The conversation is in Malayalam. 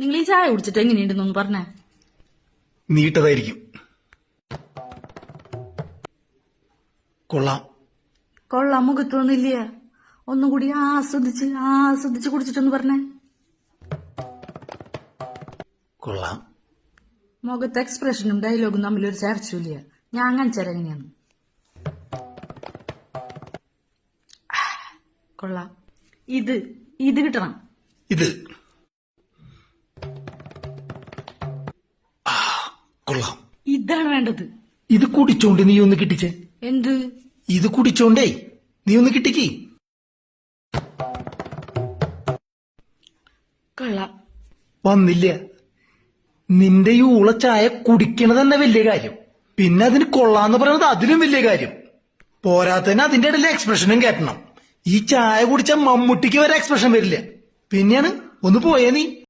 നിങ്ങൾ ഈ ചായ കുടിച്ചിട്ട് എങ്ങനെയുണ്ടെന്നൊന്ന് പറഞ്ഞേ. നീട്ടതായിരിക്കും. കൊള്ളാം. കൊള്ളാം മുഖത്തൊന്നുമില്ല. ഒന്നുകൂടി ആസ്വദിച്ച് കുടിച്ചിട്ടൊന്ന് പറഞ്ഞേ. കൊള്ളാം. മുഖത്തെ എക്സ്പ്രഷനും ഡയലോഗും തമ്മിലൊരു ചർച്ചയില്ല. ഞാൻ കാണിച്ചാൽ എങ്ങനെയാണ്. കൊള്ളാം. ഇത് കിട്ടണം. ഇത് കൊള്ളാം. ഇതാണ് വേണ്ടത്. ഇത് കുടിച്ചോണ്ട് നീ ഒന്ന് കിട്ടിച്ചേ. എന്ത്? ഇത് കുടിച്ചോണ്ടേ നീ ഒന്ന് കിട്ടിക്ക്. കൊള്ളാം. വന്നില്ല. നിന്റെ ഈ ഊള ചായ കുടിക്കണത് തന്നെ വലിയ കാര്യം, പിന്നെ അതിന് കൊള്ളാന്ന് പറയുന്നത് അതിലും വലിയ കാര്യം. പോരാത്തന്നെ അതിന്റെ ഇടയിൽ എക്സ്പ്രഷനും കേട്ടണം. ഈ ചായ കുടിച്ച മമ്മൂട്ടിക്ക് വരെ എക്സ്പ്രഷൻ വരില്ല. പിന്നെയാണ് ഒന്ന് പോയേ നീ.